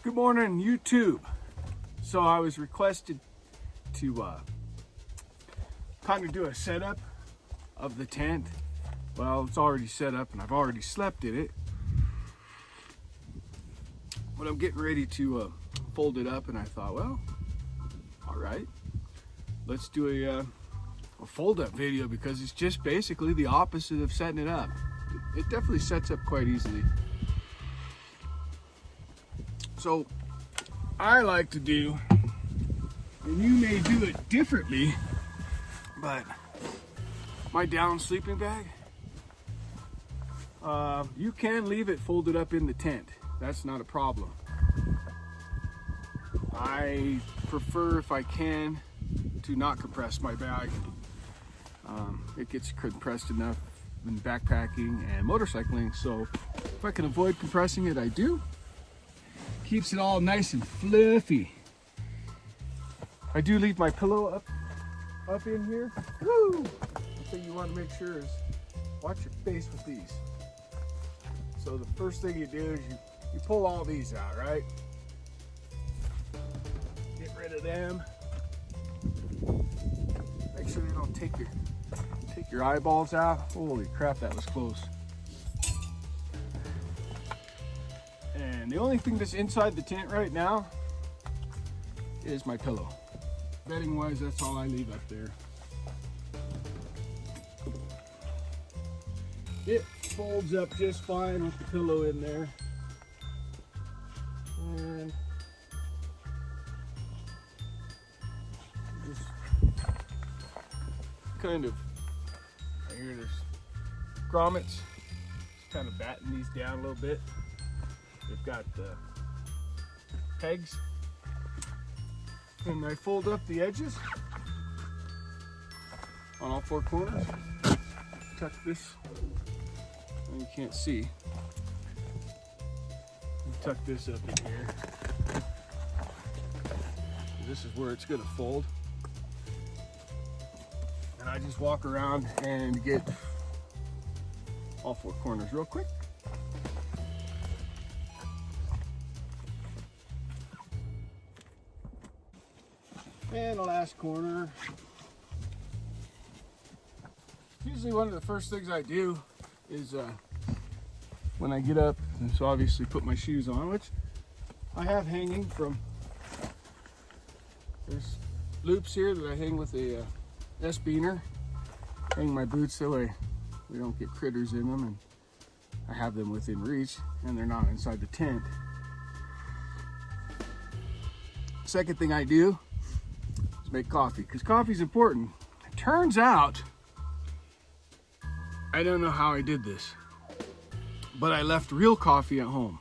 Good morning, YouTube. So I was requested to kind of do a setup of the tent. Well, it's already set up and I've already slept in it. But I'm getting ready to fold it up, and I thought, well, all right, let's do a fold-up video, because it's just basically the opposite of setting it up. It definitely sets up quite easily. So I like to do, and you may do it differently, but my down sleeping bag, you can leave it folded up in the tent. That's not a problem. I prefer, if I can, to not compress my bag. It gets compressed enough in backpacking and motorcycling, so if I can avoid compressing it, I do. Keeps it all nice and fluffy. I do leave my pillow up in here. Woo! One thing you want to make sure is watch your face with these. So the first thing you do is you pull all these out, right? Get rid of them. Make sure they don't take your eyeballs out. Holy crap, that was close. And the only thing that's inside the tent right now is my pillow. Bedding wise, that's all I leave up there. It folds up just fine with the pillow in there. And just kind of, right here there's grommets. Just kind of batten these down a little bit. They've got the pegs. And I fold up the edges on all four corners. Tuck this, and you can't see. Tuck this up in here. This is where it's gonna fold. And I just walk around and get all four corners real quick. And the last corner. Usually one of the first things I do is when I get up, and so obviously put my shoes on, which I have hanging from, there's loops here that I hang with a S-beaner. Hang my boots that way we don't get critters in them, and I have them within reach and they're not inside the tent. Second thing I do is make coffee, because coffee is important. It turns out, I don't know how I did this, but I left real coffee at home.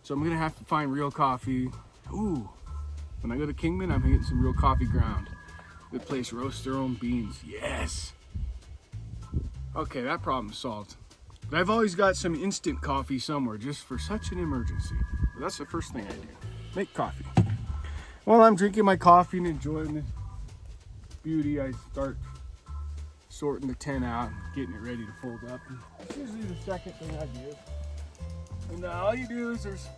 So I'm gonna have to find real coffee. Ooh, when I go to Kingman, I'm gonna get some real coffee ground. Good place, roast their own beans, yes. Okay, that problem's solved. But I've always got some instant coffee somewhere, just for such an emergency. But that's the first thing I do, make coffee. While I'm drinking my coffee and enjoying the beauty, I start sorting the tent out and getting it ready to fold up. And it's usually the second thing I do. And all you do is there's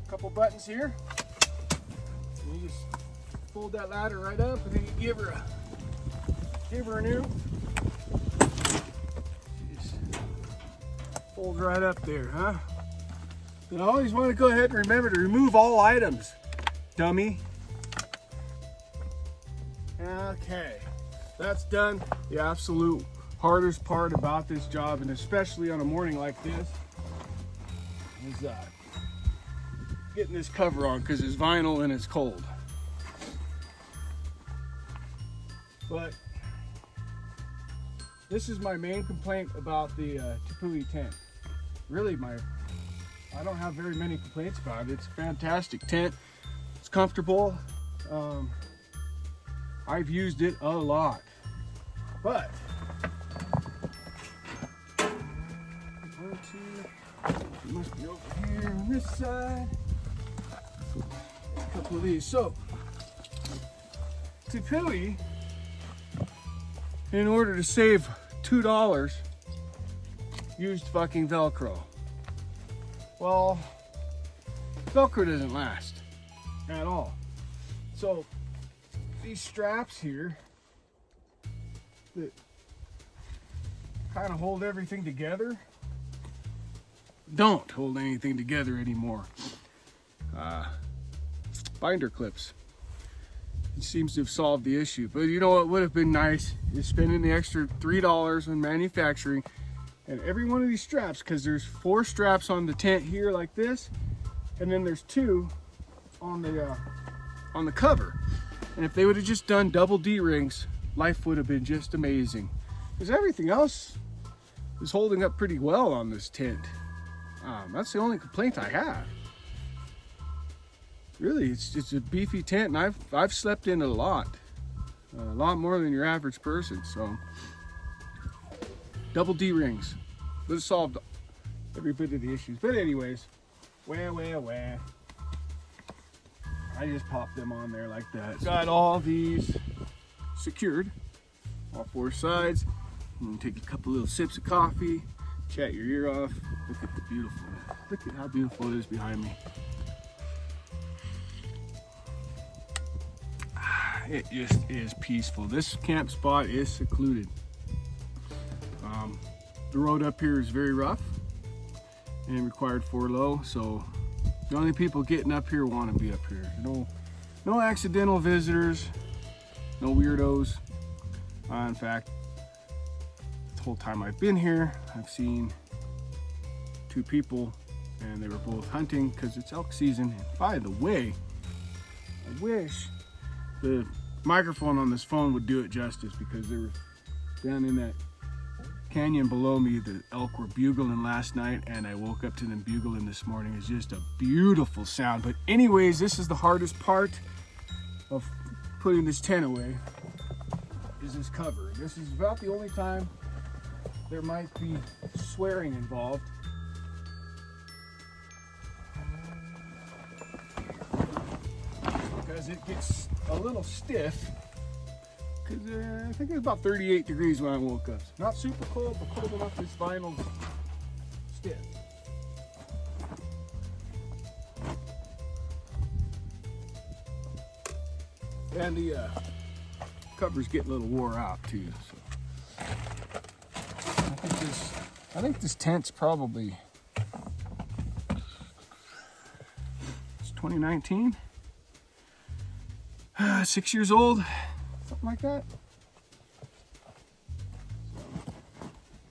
a couple buttons here. And you just fold that ladder right up, and then you give her a new. She just folds right up there, huh? You always want to go ahead and remember to remove all items, dummy. Okay. That's done. The absolute hardest part about this job, and especially on a morning like this, is getting this cover on, because it's vinyl and it's cold. But this is my main complaint about the Tepui tent. Really, I don't have very many complaints about it. It's a fantastic tent. It's comfortable. I've used it a lot. But one, two, it must be over here on this side. A couple of these. So Tepui, in order to save $2, used fucking Velcro. Well, Velcro doesn't last at all. So these straps here that kind of hold everything together don't hold anything together anymore. Binder clips. It seems to have solved the issue. But you know what would have been nice is spending the extra $3 on manufacturing and every one of these straps, because there's 4 straps on the tent here like this, and then there's 2 on the cover. And if they would have just done double D-rings, life would have been just amazing. Because everything else is holding up pretty well on this tent. That's the only complaint I have. Really, it's a beefy tent, and I've slept in it a lot more than your average person. So double D rings would have solved every bit of the issues. But anyways, I just popped them on there like that. Got all these secured, all 4 sides. And take a couple little sips of coffee, chat your ear off. Look at how beautiful it is behind me. It just is peaceful. This camp spot is secluded. The road up here is very rough and required 4 low, so the only people getting up here want to be up here. No accidental visitors, no weirdos. In fact, the whole time I've been here, I've seen 2 people, and they were both hunting because it's elk season. And by the way, I wish the microphone on this phone would do it justice, because they were down in that canyon below me. The elk were bugling last night, and I woke up to them bugling this morning. It's just a beautiful sound. But anyways, this is the hardest part of putting this tent away, is this cover. This is about the only time there might be swearing involved. Because it gets a little stiff. Because I think it was about 38 degrees when I woke up. Not super cold, but cold enough this vinyl's stiff. And the covers get a little wore out too. So I think this tent's probably, it's 2019. 6 years old, something like that. So,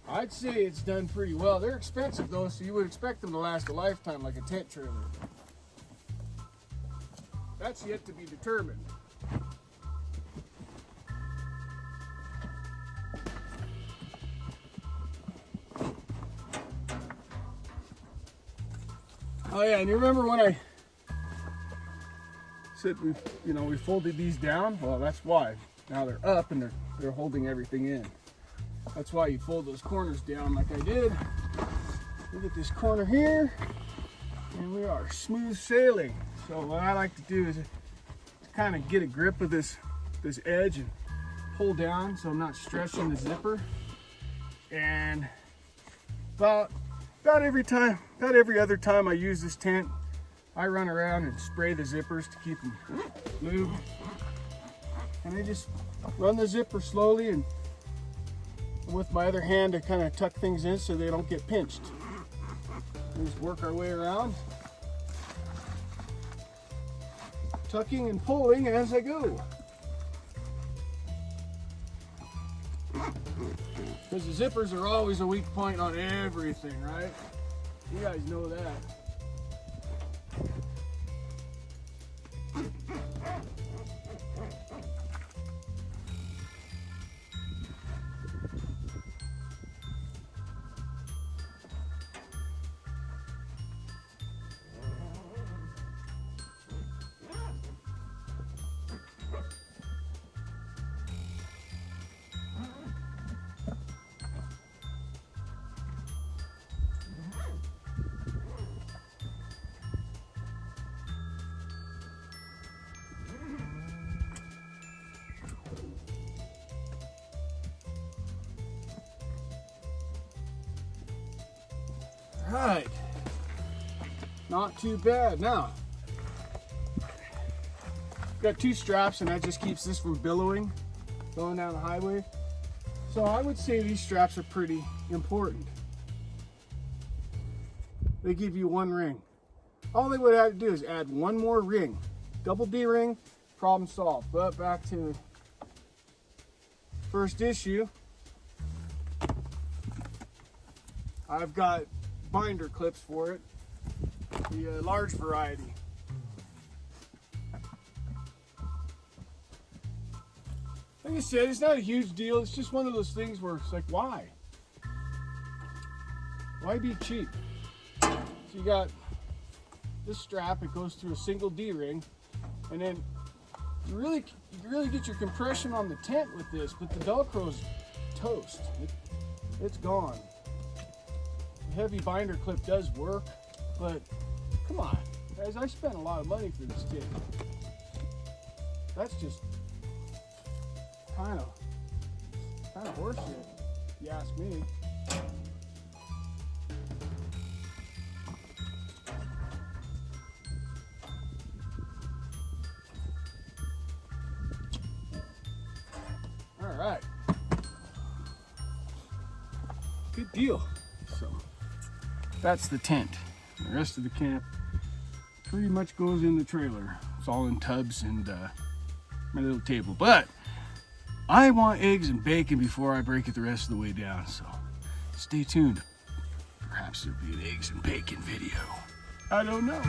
I'd say it's done pretty well. They're expensive though, so you would expect them to last a lifetime like a tent trailer. That's yet to be determined. Oh yeah, and you remember when I said we folded these down? Well, that's why. Now they're up and they're holding everything in. That's why you fold those corners down like I did. Look at this corner here, and we are smooth sailing. So what I like to do is to kind of get a grip of this edge and pull down so I'm not stretching the zipper. And about every other time I use this tent, I run around and spray the zippers to keep them lubed. And I just run the zipper slowly and with my other hand to kind of tuck things in so they don't get pinched. We just work our way around, tucking and pulling as I go. Because the zippers are always a weak point on everything, right? You guys know that. Right. Not too bad. Now, got 2 straps, and that just keeps this from billowing going down the highway. So I would say these straps are pretty important. They give you 1 ring. All they would have to do is add 1 more ring. Double D ring, problem solved. But back to first issue. I've got binder clips for it, the large variety. Like I said, it's not a huge deal. It's just one of those things where it's like, why? Why be cheap? So you got this strap. It goes through a single D ring, and then you really get your compression on the tent with this. But the Velcro's toast. It's gone. The heavy binder clip does work, but come on, guys! I spent a lot of money for this kit. That's just kind of horseshit, if you ask me. All right, good deal. So that's the tent. The rest of the camp pretty much goes in the trailer. It's all in tubs and my little table, but I want eggs and bacon before I break it the rest of the way down, so stay tuned. Perhaps there'll be an eggs and bacon video. I don't know.